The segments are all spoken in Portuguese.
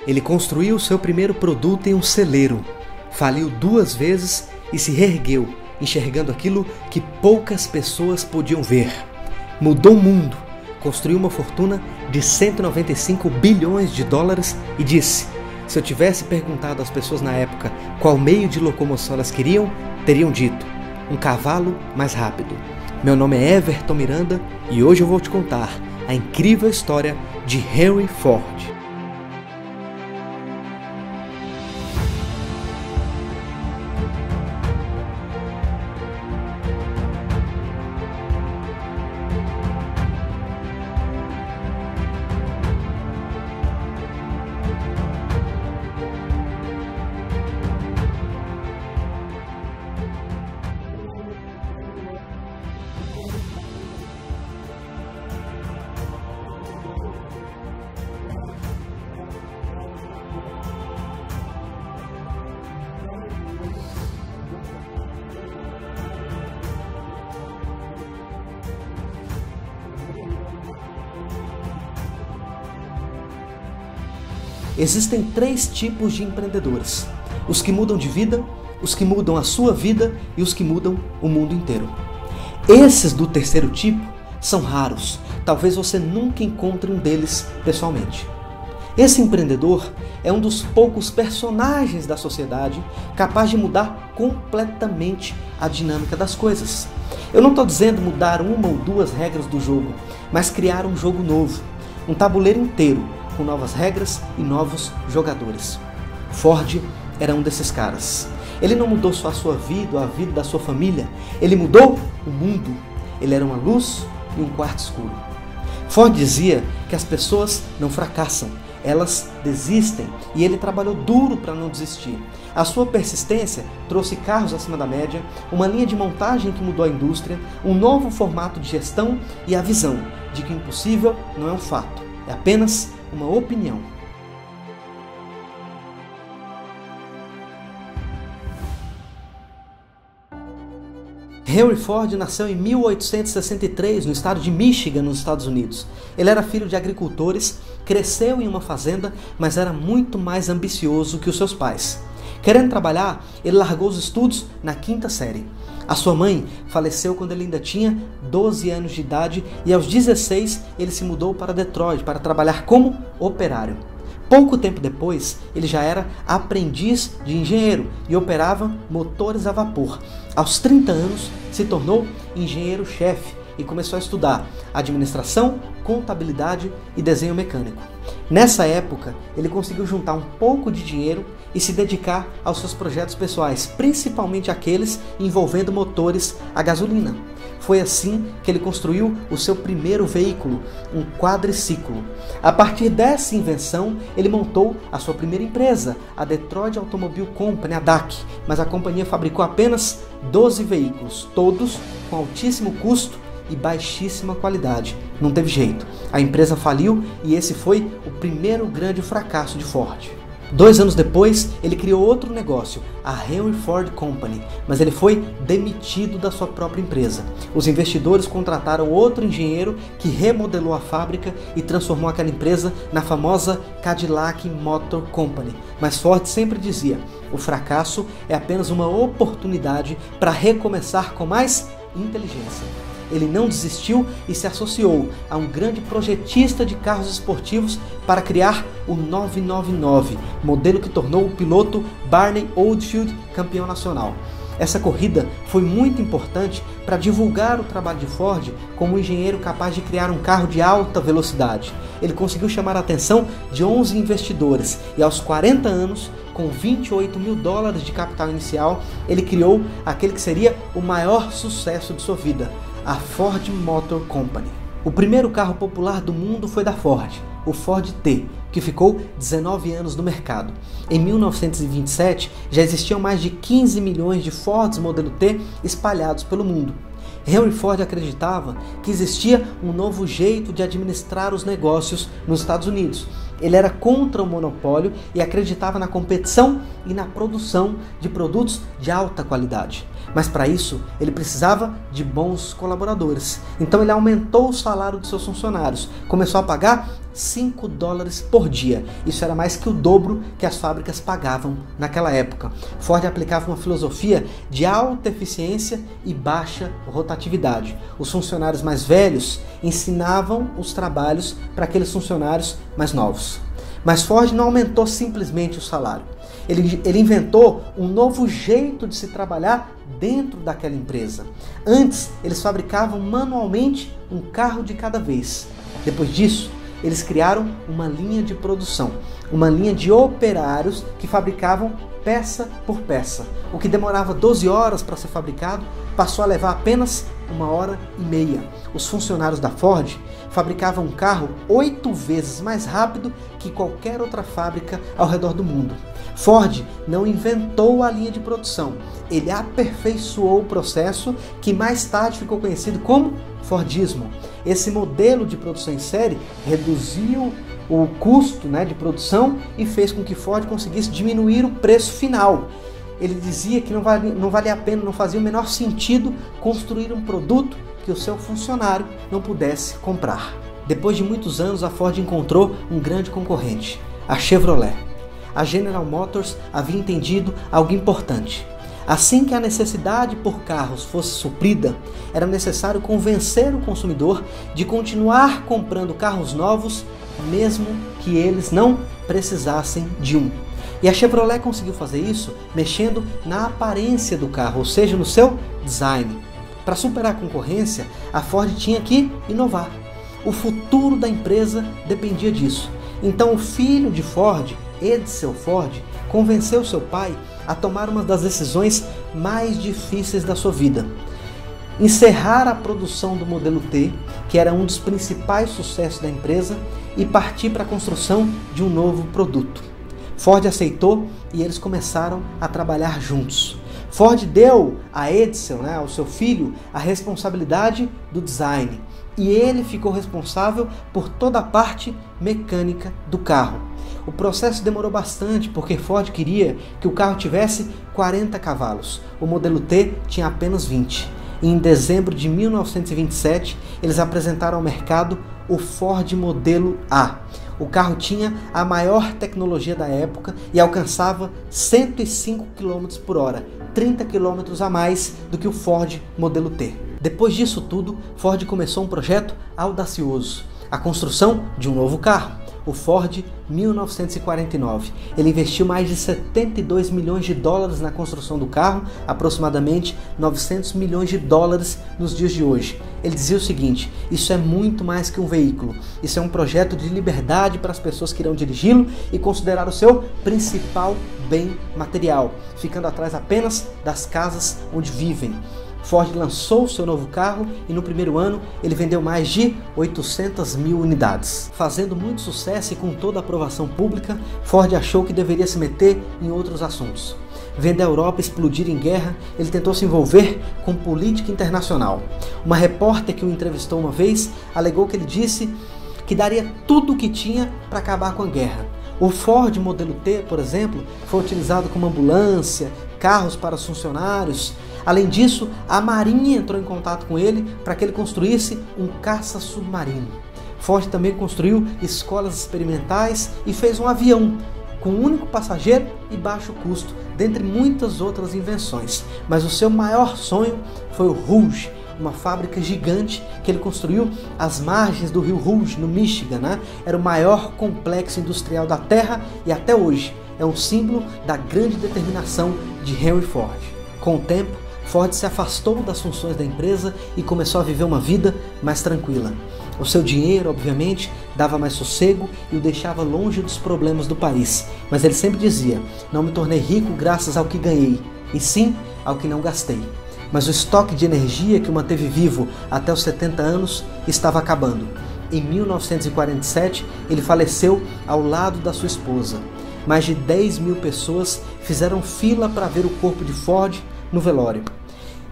Ele construiu seu primeiro produto em um celeiro, faliu 2 vezes e se reergueu, enxergando aquilo que poucas pessoas podiam ver. Mudou o mundo, construiu uma fortuna de 195 bilhões de dólares e disse: se eu tivesse perguntado às pessoas na época qual meio de locomoção elas queriam, teriam dito: um cavalo mais rápido. Meu nome é Everton Miranda e hoje eu vou te contar a incrível história de Henry Ford. Existem 3 tipos de empreendedores: os que mudam de vida, os que mudam a sua vida e os que mudam o mundo inteiro. Esses do terceiro tipo são raros, talvez você nunca encontre um deles pessoalmente. Esse empreendedor é um dos poucos personagens da sociedade capaz de mudar completamente a dinâmica das coisas. Eu não estou dizendo mudar 1 ou 2 regras do jogo, mas criar um jogo novo, um tabuleiro inteiro, com novas regras e novos jogadores. Ford era um desses caras. Ele não mudou só a sua vida ou a vida da sua família, ele mudou o mundo. Ele era uma luz e um quarto escuro. Ford dizia que as pessoas não fracassam, elas desistem, e ele trabalhou duro para não desistir. A sua persistência trouxe carros acima da média, uma linha de montagem que mudou a indústria, um novo formato de gestão e a visão de que o impossível não é um fato, é apenas uma opinião. Henry Ford nasceu em 1863 no estado de Michigan, nos Estados Unidos. Ele era filho de agricultores, cresceu em uma fazenda, mas era muito mais ambicioso que os seus pais. Querendo trabalhar, ele largou os estudos na 5ª série. A sua mãe faleceu quando ele ainda tinha 12 anos de idade e aos 16 ele se mudou para Detroit para trabalhar como operário. Pouco tempo depois, ele já era aprendiz de engenheiro e operava motores a vapor. Aos 30 anos, se tornou engenheiro-chefe e começou a estudar administração, contabilidade e desenho mecânico. Nessa época, ele conseguiu juntar um pouco de dinheiro e se dedicar aos seus projetos pessoais, principalmente aqueles envolvendo motores a gasolina. Foi assim que ele construiu o seu primeiro veículo, um quadriciclo. A partir dessa invenção, ele montou a sua primeira empresa, a Detroit Automobile Company, a DAC, mas a companhia fabricou apenas 12 veículos, todos com altíssimo custo e baixíssima qualidade. Não teve jeito. A empresa faliu e esse foi o primeiro grande fracasso de Ford. 2 anos depois, ele criou outro negócio, a Henry Ford Company, mas ele foi demitido da sua própria empresa. Os investidores contrataram outro engenheiro que remodelou a fábrica e transformou aquela empresa na famosa Cadillac Motor Company. Mas Ford sempre dizia: o fracasso é apenas uma oportunidade para recomeçar com mais inteligência. Ele não desistiu e se associou a um grande projetista de carros esportivos para criar o 999, modelo que tornou o piloto Barney Oldfield campeão nacional. Essa corrida foi muito importante para divulgar o trabalho de Ford como um engenheiro capaz de criar um carro de alta velocidade. Ele conseguiu chamar a atenção de 11 investidores e aos 40 anos, com 28 mil dólares de capital inicial, ele criou aquele que seria o maior sucesso de sua vida, a Ford Motor Company. O primeiro carro popular do mundo foi da Ford, o Ford T, que ficou 19 anos no mercado. Em 1927, já existiam mais de 15 milhões de Fords modelo T espalhados pelo mundo. Henry Ford acreditava que existia um novo jeito de administrar os negócios nos Estados Unidos. Ele era contra o monopólio e acreditava na competição e na produção de produtos de alta qualidade. Mas para isso, ele precisava de bons colaboradores. Então ele aumentou o salário de seus funcionários. Começou a pagar $5 por dia. Isso era mais que o dobro que as fábricas pagavam naquela época. Ford aplicava uma filosofia de alta eficiência e baixa rotatividade. Os funcionários mais velhos ensinavam os trabalhos para aqueles funcionários mais novos. Mas Ford não aumentou simplesmente o salário. Ele inventou um novo jeito de se trabalhar dentro daquela empresa. Antes, eles fabricavam manualmente um carro de cada vez. Depois disso, eles criaram uma linha de produção, uma linha de operários que fabricavam peça por peça. O que demorava 12 horas para ser fabricado passou a levar apenas 1h30. Os funcionários da Ford fabricavam um carro 8 vezes mais rápido que qualquer outra fábrica ao redor do mundo. Ford não inventou a linha de produção, ele aperfeiçoou o processo que mais tarde ficou conhecido como Fordismo. Esse modelo de produção em série reduziu o custo de produção e fez com que Ford conseguisse diminuir o preço final. Ele dizia que não valia a pena, não fazia o menor sentido construir um produto que o seu funcionário não pudesse comprar. Depois de muitos anos, a Ford encontrou um grande concorrente, a Chevrolet. A General Motors havia entendido algo importante. Assim que a necessidade por carros fosse suprida, era necessário convencer o consumidor de continuar comprando carros novos, mesmo que eles não precisassem de um. E a Chevrolet conseguiu fazer isso mexendo na aparência do carro, ou seja, no seu design. Para superar a concorrência, a Ford tinha que inovar. O futuro da empresa dependia disso. Então o filho de Ford, Edsel Ford, convenceu seu pai a tomar uma das decisões mais difíceis da sua vida: encerrar a produção do modelo T, que era um dos principais sucessos da empresa, e partir para a construção de um novo produto. Ford aceitou e eles começaram a trabalhar juntos. Ford deu a Edsel, ao seu filho, a responsabilidade do design, e ele ficou responsável por toda a parte mecânica do carro. O processo demorou bastante porque Ford queria que o carro tivesse 40 cavalos. O modelo T tinha apenas 20. E em dezembro de 1927, eles apresentaram ao mercado o Ford Modelo A. O carro tinha a maior tecnologia da época e alcançava 105 km por hora, 30 km a mais do que o Ford Modelo T. Depois disso tudo, Ford começou um projeto audacioso: a construção de um novo carro, o Ford 1949. Ele investiu mais de $72 milhões na construção do carro, aproximadamente $900 milhões nos dias de hoje. Ele dizia o seguinte: isso é muito mais que um veículo, isso é um projeto de liberdade para as pessoas que irão dirigi-lo e considerar o seu principal bem material, ficando atrás apenas das casas onde vivem. Ford lançou seu novo carro e no primeiro ano ele vendeu mais de 800 mil unidades. Fazendo muito sucesso e com toda a aprovação pública, Ford achou que deveria se meter em outros assuntos. Vendo a Europa explodir em guerra, ele tentou se envolver com política internacional. Uma repórter que o entrevistou uma vez alegou que ele disse que daria tudo o que tinha para acabar com a guerra. O Ford Modelo T, por exemplo, foi utilizado como ambulância, carros para os funcionários. Além disso, a Marinha entrou em contato com ele para que ele construísse um caça-submarino. Ford também construiu escolas experimentais e fez um avião com um único passageiro e baixo custo, dentre muitas outras invenções. Mas o seu maior sonho foi o Rouge, uma fábrica gigante que ele construiu às margens do rio Rouge, no Michigan. Era o maior complexo industrial da Terra e até hoje é um símbolo da grande determinação de Henry Ford. Com o tempo, Ford se afastou das funções da empresa e começou a viver uma vida mais tranquila. O seu dinheiro, obviamente, dava mais sossego e o deixava longe dos problemas do país. Mas ele sempre dizia: não me tornei rico graças ao que ganhei, e sim ao que não gastei. Mas o estoque de energia que o manteve vivo até os 70 anos estava acabando. Em 1947, ele faleceu ao lado da sua esposa. Mais de 10 mil pessoas fizeram fila para ver o corpo de Ford no velório.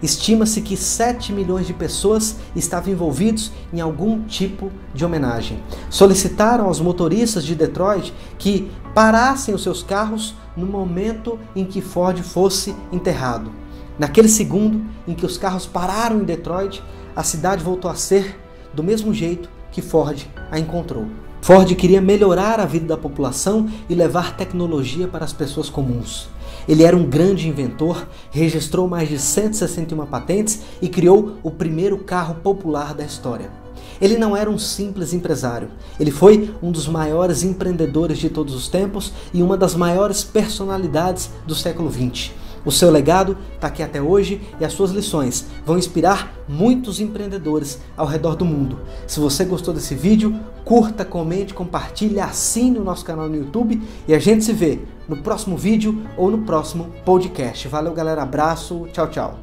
Estima-se que 7 milhões de pessoas estavam envolvidos em algum tipo de homenagem. Solicitaram aos motoristas de Detroit que parassem os seus carros no momento em que Ford fosse enterrado. Naquele segundo em que os carros pararam em Detroit, a cidade voltou a ser do mesmo jeito que Ford a encontrou. Ford queria melhorar a vida da população e levar tecnologia para as pessoas comuns. Ele era um grande inventor, registrou mais de 161 patentes e criou o primeiro carro popular da história. Ele não era um simples empresário, ele foi um dos maiores empreendedores de todos os tempos e uma das maiores personalidades do século XX. O seu legado está aqui até hoje e as suas lições vão inspirar muitos empreendedores ao redor do mundo. Se você gostou desse vídeo, curta, comente, compartilhe, assine o nosso canal no YouTube e a gente se vê no próximo vídeo ou no próximo podcast. Valeu, galera, abraço, tchau, tchau.